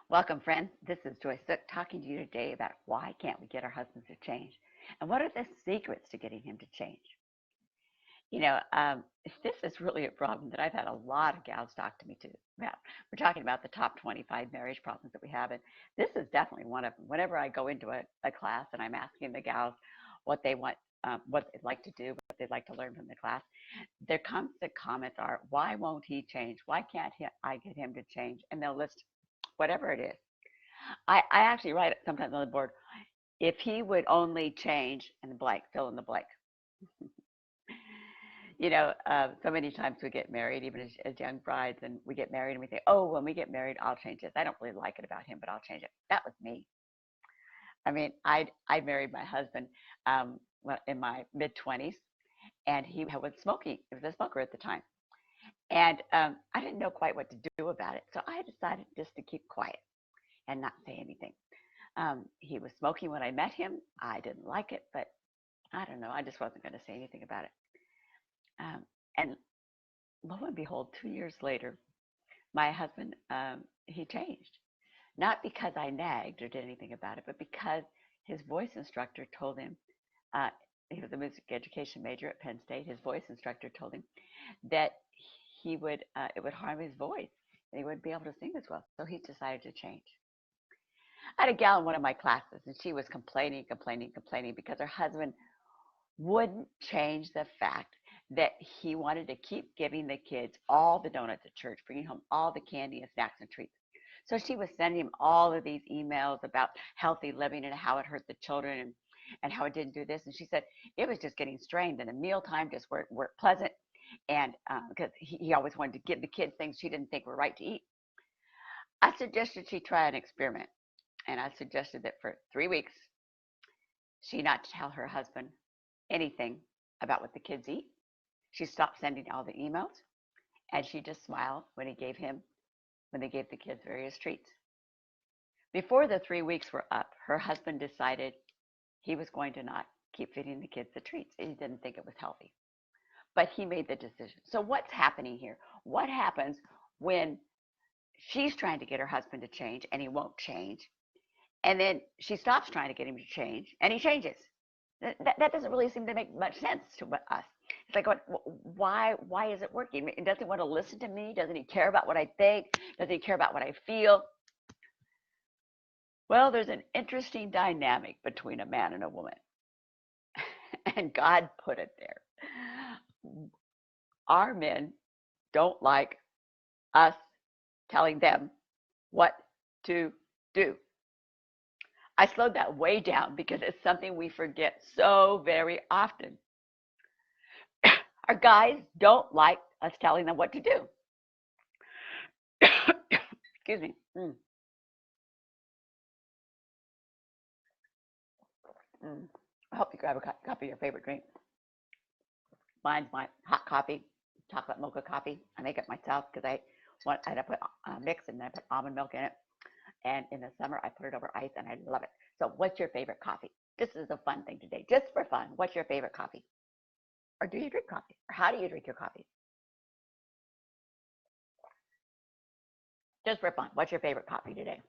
Welcome, friends. This is Joyce Zook talking to you today about why can't we get our husbands to change, and what are the secrets to getting him to change. You know, um, this is really a problem that I've had a lot of gals talk to me to about. We're talking about the top 25 marriage problems that we have, and this is definitely one of them. Whenever I go into a class and I'm asking the gals what they want, what they'd like to do, what they'd like to learn from the class, their constant comments are, "Why won't he change? Why can't I get him to change?" And they'll list whatever it is. I actually write it sometimes on the board. If he would only change and the blank, fill in the blank. So many times we get married, even as young brides, and we get married and we think, oh, when we get married, I'll change this. I don't really like it about him, but I'll change it. That was me. I mean, I married my husband in my mid 20s, and he was smoking. He was a smoker at the time, and I didn't know quite what to do about it. So I decided just to keep quiet and not say anything. He was smoking when I met him. I didn't like it, but I don't know. I just wasn't going to say anything about it. And lo and behold, 2 years later, my husband, he changed. Not because I nagged or did anything about it, but because his voice instructor told him, uh, he was a music education major at Penn State. His voice instructor told him that it would harm his voice and he wouldn't be able to sing as well. So he decided to change. I had a gal in one of my classes, and she was complaining because her husband wouldn't change the fact that he wanted to keep giving the kids all the donuts at church, bringing home all the candy and snacks and treats. So she was sending him all of these emails about healthy living and how it hurt the children and how it didn't do this. And she said it was just getting strained, and the mealtime just weren't pleasant. And because he always wanted to give the kids things she didn't think were right to eat. I suggested she try an experiment. And I suggested that for 3 weeks, she not tell her husband anything about what the kids eat. She stopped sending all the emails, and she just smiled when they gave the kids various treats. Before the 3 weeks were up, her husband decided he was going to not keep feeding the kids the treats. He didn't think it was healthy, but he made the decision. So what's happening here? What happens when she's trying to get her husband to change and he won't change? And then she stops trying to get him to change, and he changes. That doesn't really seem to make much sense to us. It's like, why is it working? Doesn't he want to listen to me? Doesn't he care about what I think? Doesn't he care about what I feel? Well, there's an interesting dynamic between a man and a woman, and God put it there. Our men don't like us telling them what to do. I slowed that way down because it's something we forget so very often. Our guys don't like us telling them what to do. Excuse me. I hope you grab a cup of your favorite drink. Mine's my hot coffee, chocolate mocha coffee. I make it myself because I put mix and I put almond milk in it. And in the summer, I put it over ice, and I love it. So what's your favorite coffee? This is a fun thing today, just for fun. What's your favorite coffee? Or do you drink coffee? Or how do you drink your coffee? Just for fun. What's your favorite coffee today?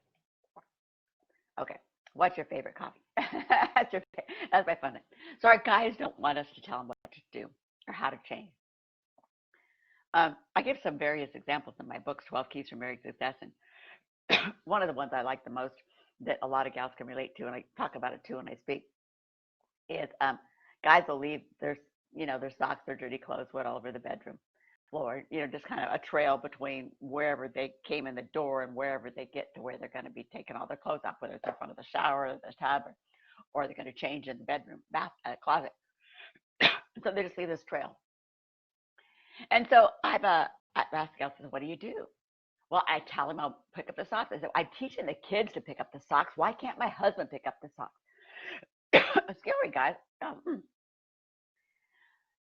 Okay. What's your favorite coffee? That's my fun thing. So our guys don't want us to tell them what to do or how to change. I give some various examples in my books, 12 Keys for Married Success. And one of the ones I like the most that a lot of gals can relate to, and I talk about it too when I speak, is guys will leave their socks, their dirty clothes, wet all over the bedroom floor, just kind of a trail between wherever they came in the door and wherever they get to where they're going to be taking all their clothes off, whether it's in front of the shower or the tub, or they're going to change in the bedroom closet. So they just leave this trail. And so I've asked gals, what do you do? Well, I tell them I'll pick up the socks. I said, I'm teaching the kids to pick up the socks. Why can't my husband pick up the socks? Scary, guys.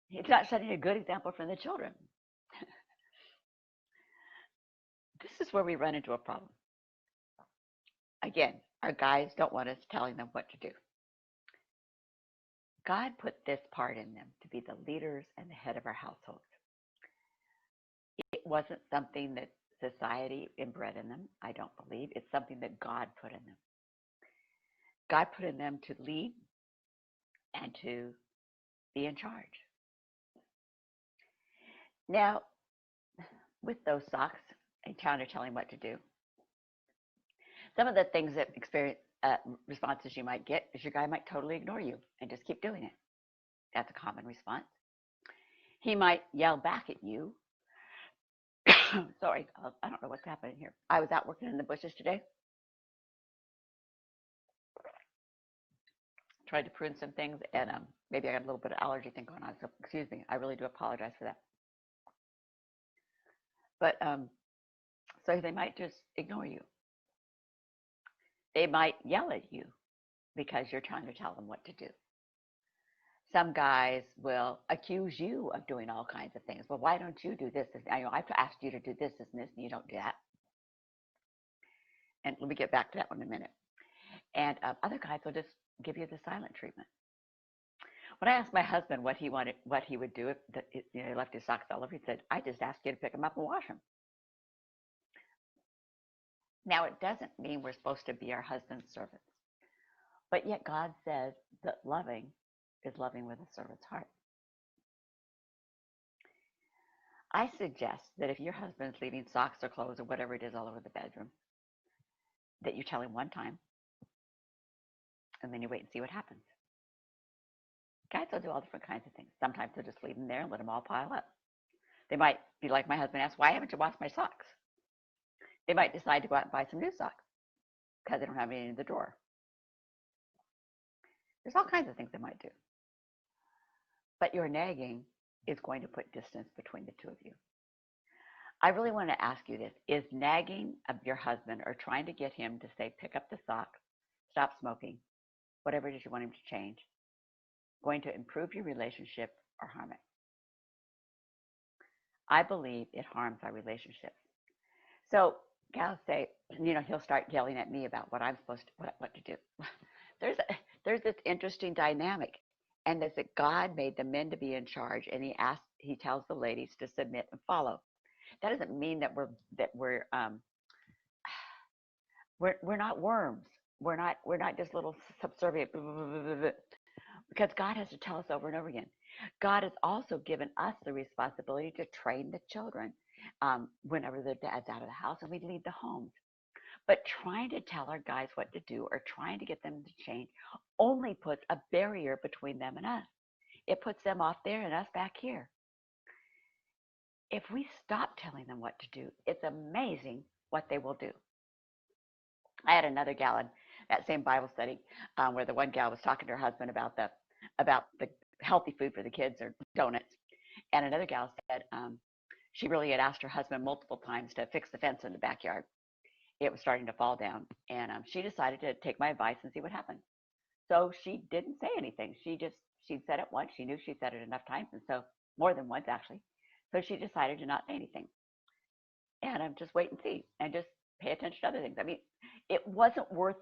He's not setting a good example for the children. This is where we run into a problem. Again, our guys don't want us telling them what to do. God put this part in them to be the leaders and the head of our households. It wasn't something that society inbred in them. I don't believe. It's something that God put in them. God put in them to lead and to be in charge. Now, with those socks and counter telling what to do, some of the things that responses you might get is your guy might totally ignore you and just keep doing it. That's a common response. He might yell back at you. Sorry, I don't know what's happening here. I was out working in the bushes today. Tried to prune some things, and maybe I got a little bit of allergy thing going on, so excuse me. I really do apologize for that. But so they might just ignore you. They might yell at you because you're trying to tell them what to do. Some guys will accuse you of doing all kinds of things. Well, why don't you do this? I've asked you to do this and this, and you don't do that. And let me get back to that one in a minute. And other guys will just give you the silent treatment. When I asked my husband what he would do if he left his socks all over, he said, "I just asked you to pick them up and wash them." Now, it doesn't mean we're supposed to be our husband's servants, but yet God says that loving is loving with a servant's heart. I suggest that if your husband's leaving socks or clothes or whatever it is all over the bedroom, that you tell him one time, and then you wait and see what happens. Guys will do all different kinds of things. Sometimes they'll just leave them there and let them all pile up. They might be like my husband asked, "Why haven't you washed my socks?" They might decide to go out and buy some new socks because they don't have any in the drawer. There's all kinds of things they might do. But your nagging is going to put distance between the two of you. I really want to ask you this. Is nagging of your husband or trying to get him to say, pick up the socks, stop smoking, whatever it is you want him to change, going to improve your relationship or harm it? I believe it harms our relationships. So gals say, he'll start yelling at me about what I'm supposed to, what to do. There's this interesting dynamic, and that's that God made the men to be in charge, and he tells the ladies to submit and follow. That doesn't mean that we're not worms. We're not just little subservient, because God has to tell us over and over again. God has also given us the responsibility to train the children whenever their dad's out of the house and we leave the homes. But trying to tell our guys what to do or trying to get them to change only puts a barrier between them and us. It puts them off there and us back here. If we stop telling them what to do, it's amazing what they will do. I had another gal in that same Bible study where the one gal was talking to her husband about the healthy food for the kids or donuts. And another gal said she really had asked her husband multiple times to fix the fence in the backyard. It was starting to fall down. And she decided to take my advice and see what happened. So she didn't say anything. She'd said it once. She knew she'd said it enough times. And so more than once, actually. So she decided to not say anything. And just wait and see and just pay attention to other things. I mean, it wasn't worth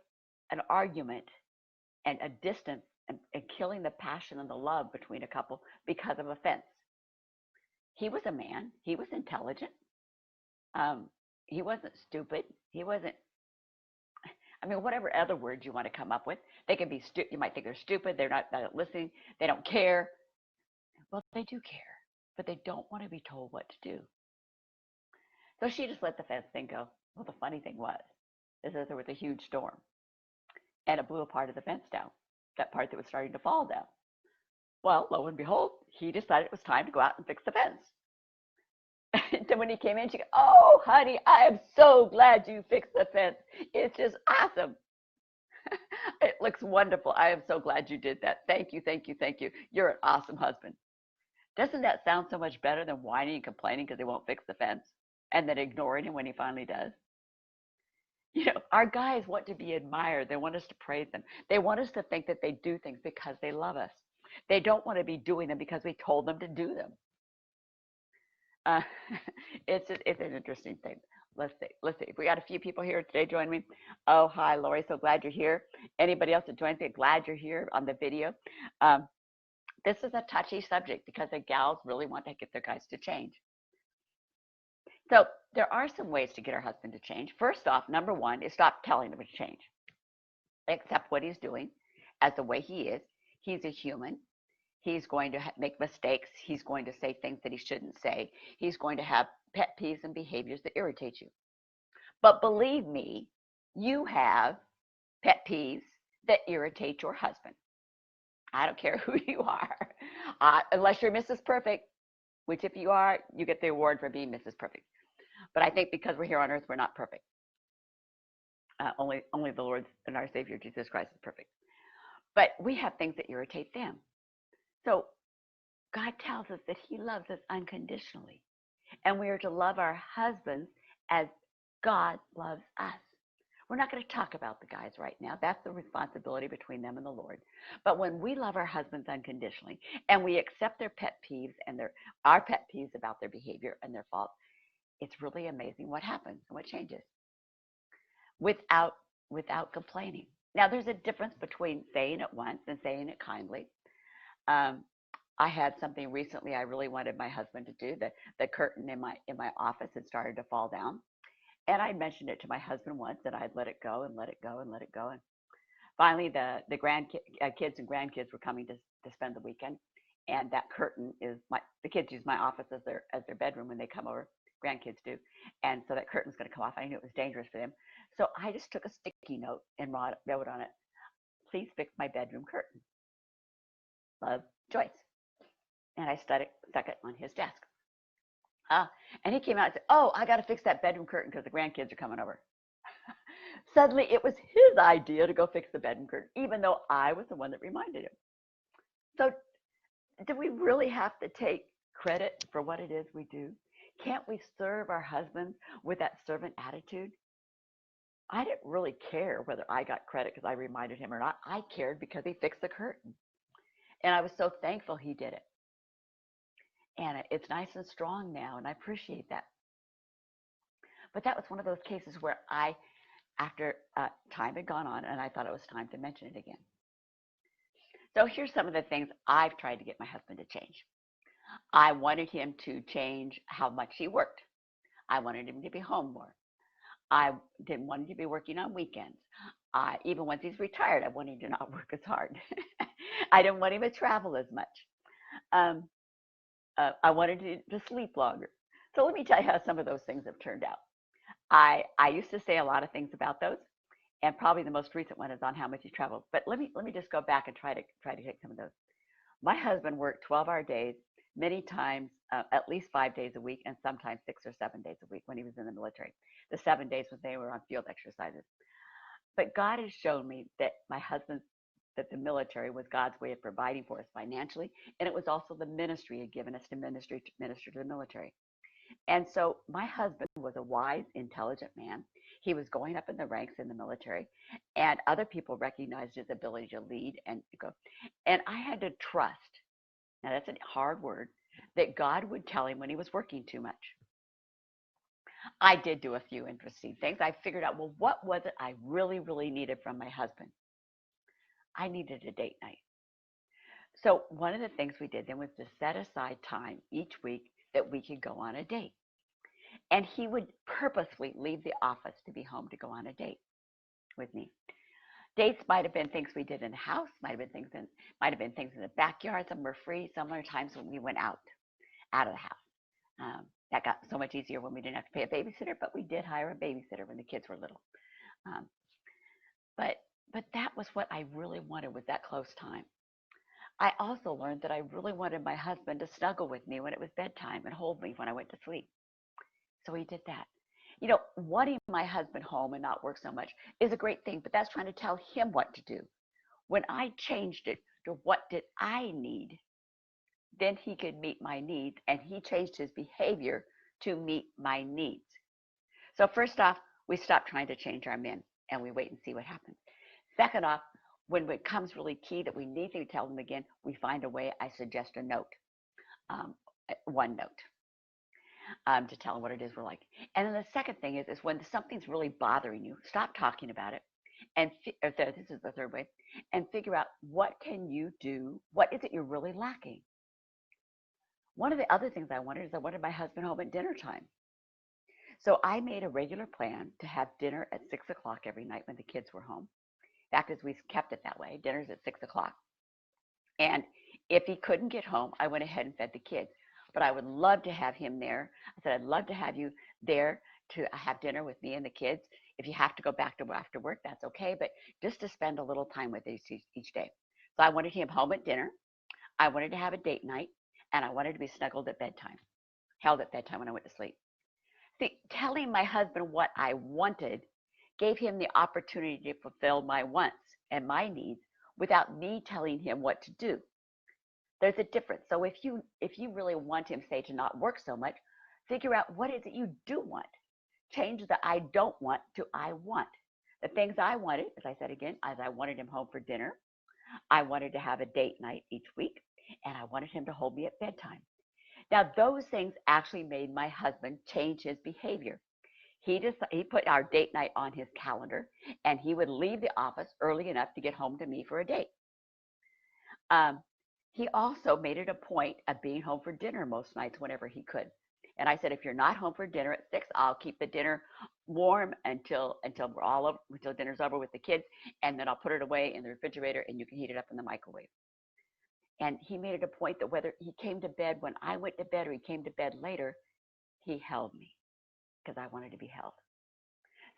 an argument and a distance and killing the passion and the love between a couple because of offense. He was a man. He was intelligent. He wasn't stupid. He wasn't, whatever other words you want to come up with. They can be you might think they're stupid. They're not listening. They don't care. Well, they do care, but they don't want to be told what to do. So she just let the fence thing go. Well, the funny thing was, is that there was a huge storm, and it blew a part of the fence down, that part that was starting to fall down. Well, lo and behold, he decided it was time to go out and fix the fence. And so when he came in, she goes, "Oh, honey, I am so glad you fixed the fence. It's just awesome. It looks wonderful. I am so glad you did that. Thank you, thank you, thank you. You're an awesome husband." Doesn't that sound so much better than whining and complaining because he won't fix the fence and then ignoring him when he finally does? Our guys want to be admired. They want us to praise them. They want us to think that they do things because they love us. They don't want to be doing them because we told them to do them. It's an interesting thing. Let's see. We got a few people here today joining me. Oh, hi, Lori. So glad you're here. Anybody else that joins me, glad you're here on the video. This is a touchy subject because the gals really want to get their guys to change. So there are some ways to get our husband to change. First off, number one is stop telling him to change. Accept what he's doing as the way he is. He's a human. He's going to make mistakes. He's going to say things that he shouldn't say. He's going to have pet peeves and behaviors that irritate you. But believe me, you have pet peeves that irritate your husband. I don't care who you are, unless you're Mrs. Perfect, which if you are, you get the award for being Mrs. Perfect. But I think because we're here on earth, we're not perfect. Only the Lord and our Savior, Jesus Christ, is perfect. But we have things that irritate them. So God tells us that he loves us unconditionally. And we are to love our husbands as God loves us. We're not going to talk about the guys right now. That's the responsibility between them and the Lord. But when we love our husbands unconditionally and we accept their pet peeves and our pet peeves about their behavior and their faults, it's really amazing what happens and what changes without complaining. Now, there's a difference between saying it once and saying it kindly. I had something recently I really wanted my husband to do. The curtain in my office had started to fall down. And I mentioned it to my husband once, and I'd let it go and let it go and let it go. And finally, the kids and grandkids were coming to spend the weekend. And that curtain the kids use my office as their bedroom when they come over. Grandkids do. And so that curtain's going to come off. I knew it was dangerous for them. So I just took a sticky note and wrote on it, "Please fix my bedroom curtain. Love, Joyce." And I stuck it on his desk. And he came out and said, "Oh, I got to fix that bedroom curtain because the grandkids are coming over." Suddenly, it was his idea to go fix the bedroom curtain, even though I was the one that reminded him. So do we really have to take credit for what it is we do? Can't we serve our husbands with that servant attitude? I didn't really care whether I got credit because I reminded him or not. I cared because he fixed the curtain. And I was so thankful he did it. And it's nice and strong now, and I appreciate that. But that was one of those cases where after time had gone on, and I thought it was time to mention it again. So here's some of the things I've tried to get my husband to change. I wanted him to change how much he worked. I wanted him to be home more. I didn't want him to be working on weekends. Even once he's retired, I wanted him to not work as hard. I didn't want him to travel as much. I wanted to sleep longer. So let me tell you how some of those things have turned out. I used to say a lot of things about those, and probably the most recent one is on how much he traveled. But let me just go back and try to take some of those. My husband worked 12-hour days, many times at least 5 days a week, and sometimes 6 or 7 days a week when he was in the military. The 7 days when they were on field exercises. But God has shown me that that the military was God's way of providing for us financially, and it was also the ministry had given us to minister to the military. And so my husband was a wise, intelligent man. He was going up in the ranks in the military, and other people recognized his ability to lead and go. And I had to trust, now that's a hard word, that God would tell him when he was working too much. I did do a few interesting things. I figured out, well, what was it I really, really needed from my husband? I needed a date night. So one of the things we did then was to set aside time each week that we could go on a date. And he would purposely leave the office to be home to go on a date with me. Dates might have been things we did in the house, might have been things in the backyard. Some were free. Some were times when we went out of the house. That got so much easier when we didn't have to pay a babysitter, but we did hire a babysitter when the kids were little. But that was what I really wanted, was that close time. I also learned that I really wanted my husband to snuggle with me when it was bedtime and hold me when I went to sleep. So he did that. You know, wanting my husband home and not work so much is a great thing, but that's trying to tell him what to do. When I changed it to what did I need, then he could meet my needs, and he changed his behavior to meet my needs. So first off, we stop trying to change our men, and we wait and see what happens. Second off, when it becomes really key that we need to tell them again, we find a way. I suggest a note, one note, to tell them what it is we're like. And then the second thing is when something's really bothering you, stop talking about it. And this is the third way, and figure out what can you do. What is it you're really lacking? One of the other things I wanted my husband home at dinner time. So I made a regular plan to have dinner at 6 o'clock every night when the kids were home. In fact, as we kept it that way, dinner's at 6 o'clock. And if he couldn't get home, I went ahead and fed the kids. But I would love to have him there. I said, I'd love to have you there to have dinner with me and the kids. If you have to go back to after work, that's okay. But just to spend a little time with each day. So I wanted him home at dinner. I wanted to have a date night. And I wanted to be snuggled at bedtime, held at bedtime when I went to sleep. See, telling my husband what I wanted gave him the opportunity to fulfill my wants and my needs without me telling him what to do. There's a difference. So if you really want him, say, to not work so much, figure out what is it you do want. Change the I don't want to I want. The things I wanted, as I said again, as I wanted him home for dinner, I wanted to have a date night each week, and I wanted him to hold me at bedtime. Now, those things actually made my husband change his behavior. He put our date night on his calendar, and he would leave the office early enough to get home to me for a date. He also made it a point of being home for dinner most nights whenever he could. And I said, if you're not home for dinner at 6, I'll keep the dinner warm until we're all over, until dinner's over with the kids, and then I'll put it away in the refrigerator, and you can heat it up in the microwave. And he made it a point that whether he came to bed when I went to bed or he came to bed later, he held me because I wanted to be held.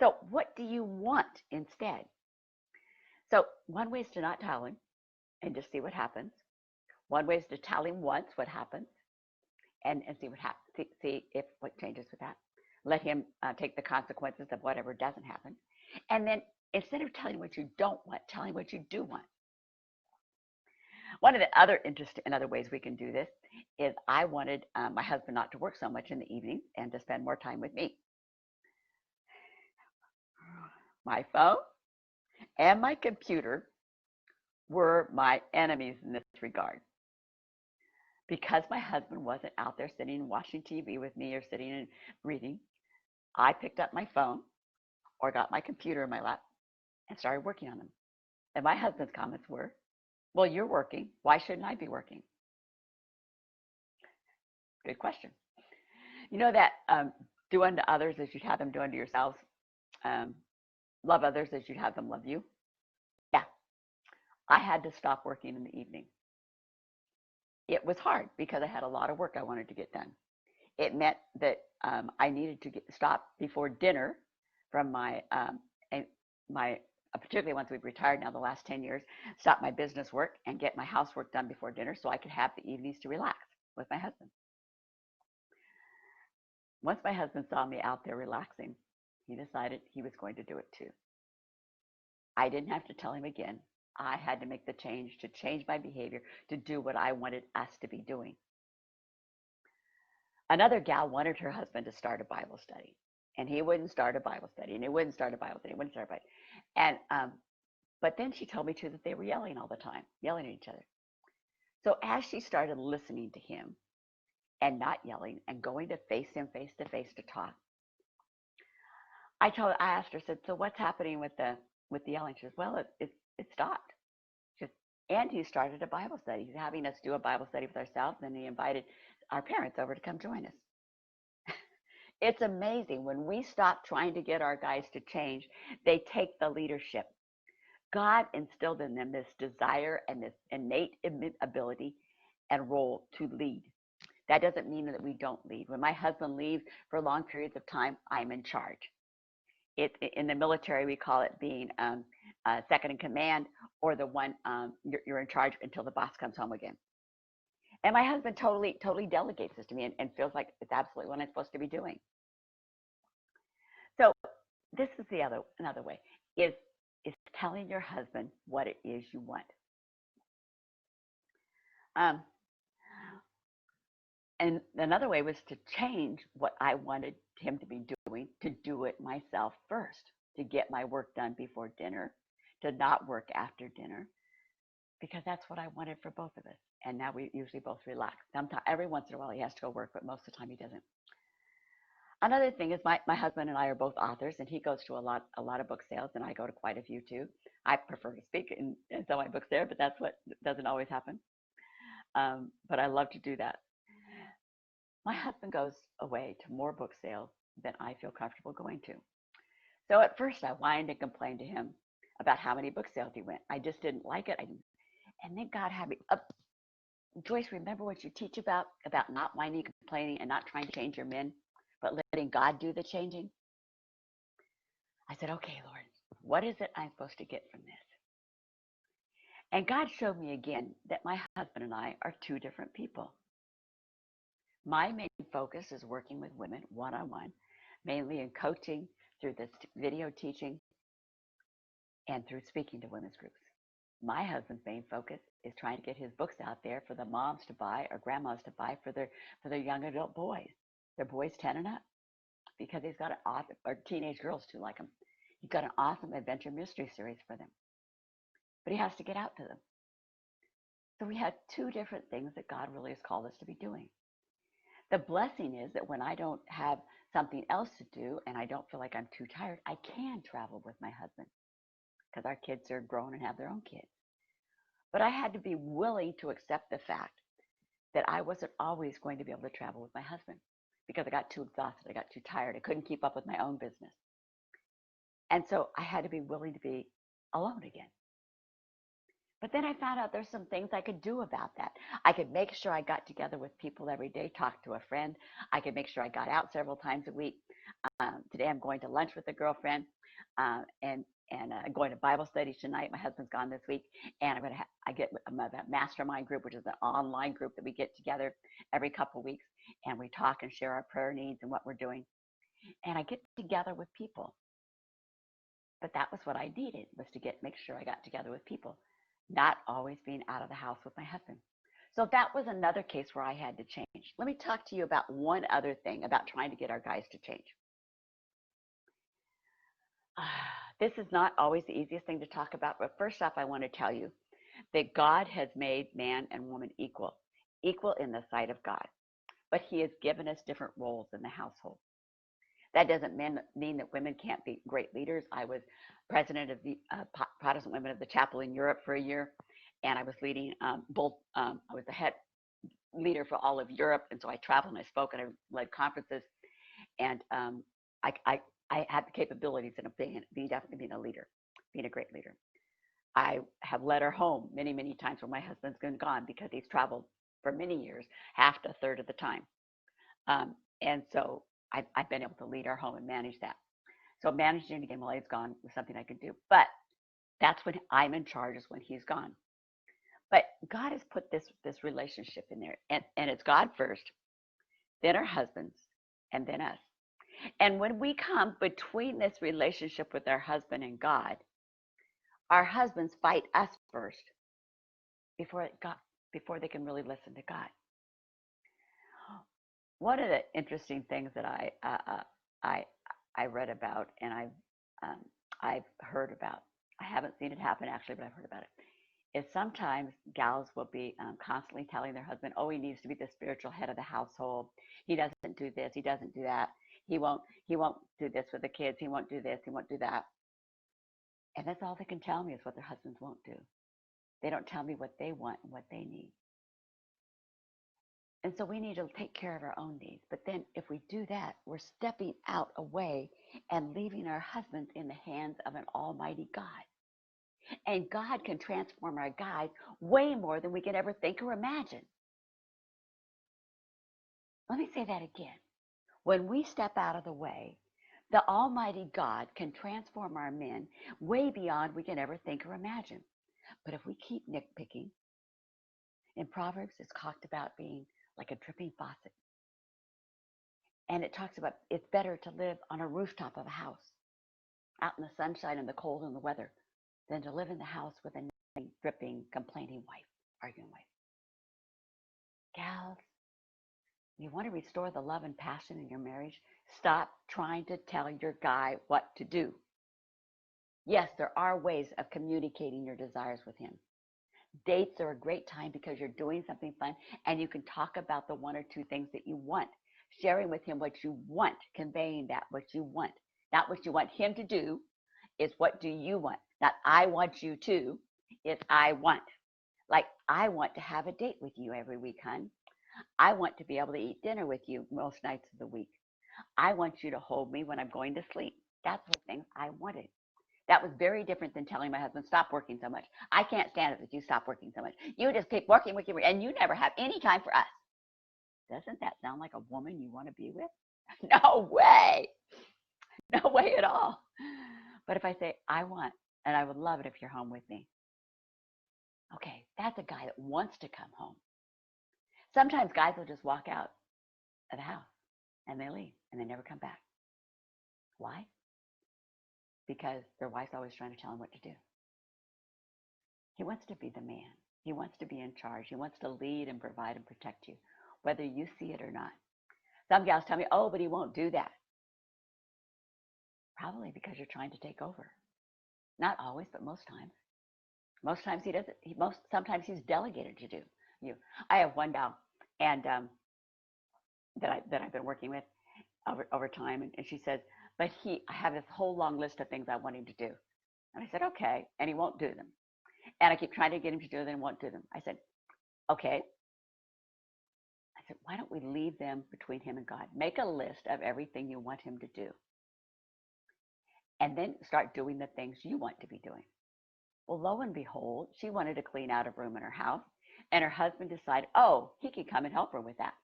So what do you want instead? So one way is to not tell him and just see what happens. One way is to tell him once what happens and see what happens. See if what changes with that. Let him take the consequences of whatever doesn't happen. And then instead of telling what you don't want, tell him what you do want. One of the other other ways we can do this is I wanted my husband not to work so much in the evening and to spend more time with me. My phone and my computer were my enemies in this regard. Because my husband wasn't out there sitting and watching TV with me or sitting and reading, I picked up my phone or got my computer in my lap and started working on them. And my husband's comments were, well, you're working. Why shouldn't I be working? Good question. You know that do unto others as you'd have them do unto yourselves. Love others as you'd have them love you. Yeah, I had to stop working in the evening. It was hard because I had a lot of work I wanted to get done. It meant that I needed to stop before dinner from my particularly once we've retired now the last 10 years, stop my business work and get my housework done before dinner so I could have the evenings to relax with my husband. Once my husband saw me out there relaxing, he decided he was going to do it too. I didn't have to tell him again. I had to make the change to change my behavior to do what I wanted us to be doing. Another gal wanted her husband to start a Bible study, and he wouldn't start a Bible study, and he wouldn't start a Bible study, he wouldn't start a Bible. And but then she told me too that they were yelling all the time, yelling at each other. So as she started listening to him and not yelling and going to face him face to talk, I asked her, said, so what's happening with the yelling? She says, well, it stopped. She says, and he started a Bible study. He's having us do a Bible study with ourselves, and he invited our parents over to come join us. It's amazing when we stop trying to get our guys to change, they take the leadership. God instilled in them this desire and this innate ability and role to lead. That doesn't mean that we don't lead. When my husband leaves for long periods of time, I'm in charge. In the military, we call it being second in command, or the one you're in charge until the boss comes home again. And my husband totally delegates this to me and feels like it's absolutely what I'm supposed to be doing. So this is another way is telling your husband what it is you want. And another way was to change what I wanted him to be doing, to do it myself first, to get my work done before dinner, to not work after dinner, because that's what I wanted for both of us. And now we usually both relax. Sometimes, every once in a while he has to go work, but most of the time he doesn't. Another thing is my husband and I are both authors, and he goes to a lot of book sales, and I go to quite a few too. I prefer to speak and sell my books there, but that's what doesn't always happen. But I love to do that. My husband goes away to more book sales than I feel comfortable going to. So at first I whined and complained to him about how many book sales he went. I just didn't like it. And then God had me up. Joyce, remember what you teach about not whining, complaining, and not trying to change your men, but letting God do the changing? I said, okay, Lord, what is it I'm supposed to get from this? And God showed me again that my husband and I are two different people. My main focus is working with women one-on-one, mainly in coaching, through this video teaching, and through speaking to women's groups. My husband's main focus is trying to get his books out there for the moms to buy or grandmas to buy for their young adult boys. They're boys 10 and up, because he's got an awesome, or teenage girls too, like him. He's got an awesome adventure mystery series for them. But he has to get out to them. So we have two different things that God really has called us to be doing. The blessing is that when I don't have something else to do and I don't feel like I'm too tired, I can travel with my husband, because our kids are grown and have their own kids. But I had to be willing to accept the fact that I wasn't always going to be able to travel with my husband, because I got too exhausted. I got too tired. I couldn't keep up with my own business. And so I had to be willing to be alone again. But then I found out there's some things I could do about that. I could make sure I got together with people every day, talk to a friend. I could make sure I got out several times a week. Today I'm going to lunch with a girlfriend, and I'm going to Bible studies tonight. My husband's gone this week, and I get a mastermind group, which is an online group that we get together every couple of weeks, and we talk and share our prayer needs and what we're doing. And I get together with people. But that was what I needed, was to make sure I got together with people, not always being out of the house with my husband. So that was another case where I had to change. Let me talk to you about one other thing about trying to get our guys to change. This is not always the easiest thing to talk about, but first off, I want to tell you that God has made man and woman equal in the sight of God, but he has given us different roles in the household. That doesn't mean that women can't be great leaders. I was president of the Protestant Women of the Chapel in Europe for a year, and I was leading I was the head leader for all of Europe, and so I traveled and I spoke and I led conferences, and I had the capabilities of definitely being a leader, being a great leader. I have led our home many, many times when my husband's been gone, because he's traveled for many years, half to a third of the time, and so I've been able to lead our home and manage that. So managing again while he's gone was something I could do. But that's when I'm in charge, is when he's gone. But God has put this relationship in there. And it's God first, then our husbands, and then us. And when we come between this relationship with our husband and God, our husbands fight us first before they can really listen to God. One of the interesting things that I read about, and I've heard about, I haven't seen it happen actually, but I've heard about it, is sometimes gals will be constantly telling their husband, oh, he needs to be the spiritual head of the household. He doesn't do this. He doesn't do that. He won't do this with the kids. He won't do this. He won't do that. And that's all they can tell me, is what their husbands won't do. They don't tell me what they want and what they need. And so we need to take care of our own needs. But then if we do that, we're stepping out away and leaving our husbands in the hands of an almighty God. And God can transform our guys way more than we can ever think or imagine. Let me say that again. When we step out of the way, the almighty God can transform our men way beyond we can ever think or imagine. But if we keep nitpicking, in Proverbs, it's talked about being like a dripping faucet. And it talks about it's better to live on a rooftop of a house, out in the sunshine and the cold and the weather, than to live in the house with a dripping, complaining wife, arguing wife. Gals, you want to restore the love and passion in your marriage? Stop trying to tell your guy what to do. Yes, there are ways of communicating your desires with him. Dates are a great time because you're doing something fun and you can talk about the one or two things that you want, sharing with him what you want, conveying that what you want. Not what you want him to do, is what do you want? Not I want you to, it's I want. Like, I want to have a date with you every week, hon. I want to be able to eat dinner with you most nights of the week. I want you to hold me when I'm going to sleep. That's the things I wanted. That was very different than telling my husband, stop working so much. I can't stand it that you stop working so much. You just keep working, and you never have any time for us. Doesn't that sound like a woman you want to be with? No way. No way at all. But if I say, I want, and I would love it if you're home with me. Okay, that's a guy that wants to come home. Sometimes guys will just walk out of the house and they leave and they never come back. Why? Because their wife's always trying to tell him what to do. He wants to be the man. He wants to be in charge. He wants to lead and provide and protect you, whether you see it or not. Some gals tell me, oh, but he won't do that. Probably because you're trying to take over. Not always, but most times. Most times he doesn't. Sometimes he's delegated to do. I have one gal, and that I've been working with over time, and she says, but I have this whole long list of things I want him to do, and I said, okay, and he won't do them, and I keep trying to get him to do them, and won't do them. I said, okay. I said, why don't we leave them between him and God? Make a list of everything you want him to do, and then start doing the things you want to be doing. Well, lo and behold, she wanted to clean out a room in her house, and her husband decided, oh, he could come and help her with that.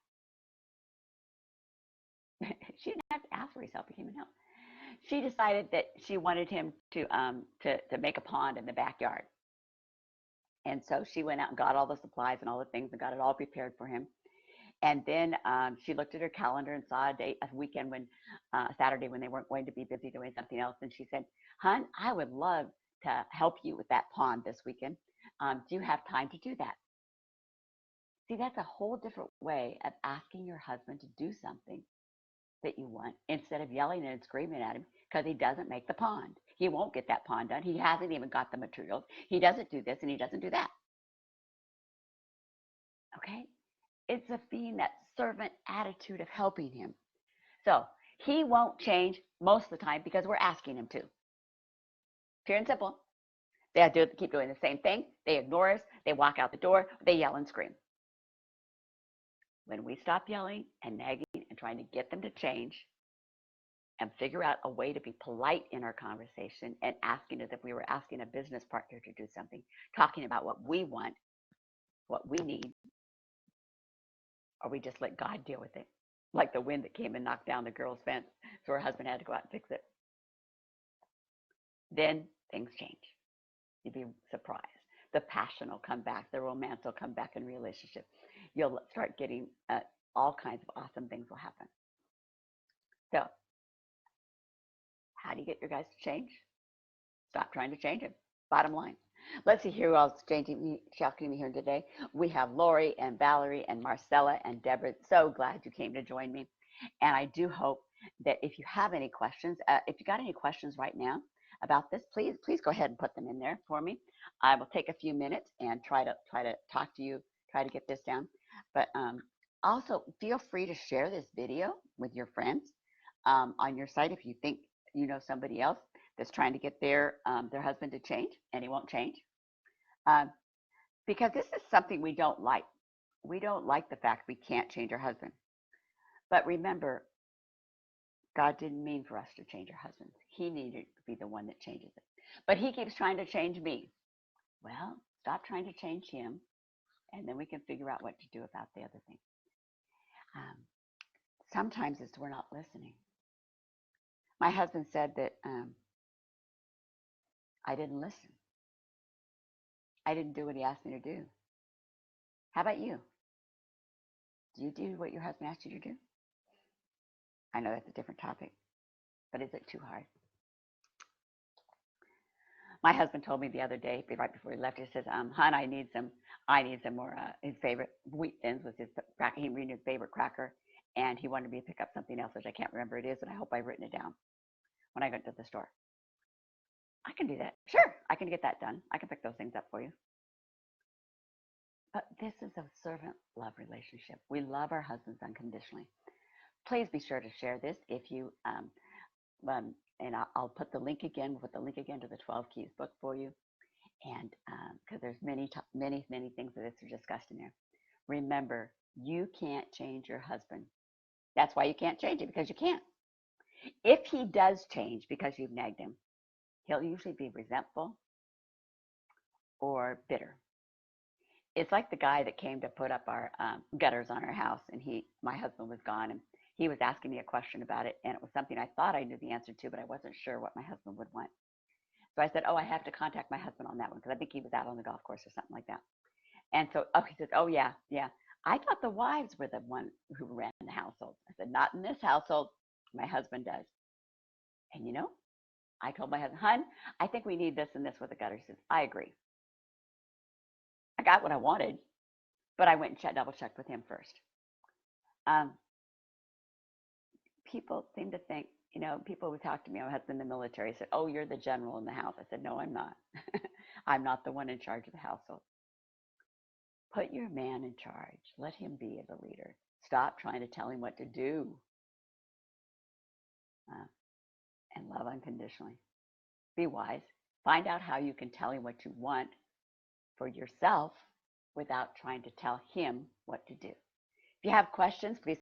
She didn't have to ask for his help. He came and helped. She decided that she wanted him to make a pond in the backyard. And so she went out and got all the supplies and all the things and got it all prepared for him. And then she looked at her calendar and saw a weekend Saturday when they weren't going to be busy doing something else. And she said, hon, I would love to help you with that pond this weekend. Do you have time to do that? See, that's a whole different way of asking your husband to do something that you want, instead of yelling and screaming at him because he doesn't make the pond. He won't get that pond done. He hasn't even got the materials. He doesn't do this and he doesn't do that. Okay? It's being that servant attitude of helping him. So he won't change most of the time because we're asking him to. Pure and simple. They keep doing the same thing. They ignore us. They walk out the door. They yell and scream. When we stop yelling and nagging and trying to get them to change and figure out a way to be polite in our conversation and asking as if we were asking a business partner to do something, talking about what we want, what we need, or we just let God deal with it, like the wind that came and knocked down the girl's fence, so her husband had to go out and fix it. Then things change. You'd be surprised. The passion will come back. The romance will come back in relationship. You'll start getting all kinds of awesome things will happen. So, how do you get your guys to change? Stop trying to change him. Bottom line. Let's see who else changing me here today. We have Lori and Valerie and Marcella and Deborah. So glad you came to join me. And I do hope that if you have any questions, if you got any questions right now about this, please go ahead and put them in there for me. I will take a few minutes and try to talk to you, try to get this down. But also feel free to share this video with your friends on your site if you think you know somebody else that's trying to get their husband to change and he won't change. Because this is something we don't like. We don't like the fact we can't change our husband. But remember, God didn't mean for us to change our husbands. He needed to be the one that changes it. But he keeps trying to change me. Well, stop trying to change him, and then we can figure out what to do about the other thing. Sometimes it's we're not listening. My husband said that I didn't listen. I didn't do what he asked me to do. How about you? Do you do what your husband asked you to do? I know that's a different topic, but is it too hard? My husband told me the other day, right before he left, he says, hon, I need some more, his favorite wheat thins was his cracker. He read his favorite cracker, and he wanted me to pick up something else, which I can't remember it is, and I hope I've written it down when I go to the store. I can do that. Sure, I can get that done. I can pick those things up for you. But this is a servant love relationship. We love our husbands unconditionally. Please be sure to share this if you, and I'll put the link again. We'll put the link again to the 12 Keys book for you. And because there's many things that are discussed in there. Remember, you can't change your husband. That's why you can't change it, because you can't. If he does change because you've nagged him, he'll usually be resentful or bitter. It's like the guy that came to put up our gutters on our house, and my husband was gone, and he was asking me a question about it, and it was something I thought I knew the answer to, but I wasn't sure what my husband would want. So I said, "Oh, I have to contact my husband on that one, because I think he was out on the golf course or something like that." And so, he says, "Oh yeah, yeah. I thought the wives were the one who ran the household." I said, "Not in this household. My husband does." And I told my husband, "Hun, I think we need this and this with the gutters." He says, "I agree." I got what I wanted, but I went and double checked with him first. Um, People seem to think, people who talk to me, my husband in the military said, "Oh, you're the general in the house." I said, "No, I'm not. I'm not the one in charge of the household." Put your man in charge. Let him be the leader. Stop trying to tell him what to do, uh, and love unconditionally. Be wise. Find out how you can tell him what you want for yourself without trying to tell him what to do. If you have questions, please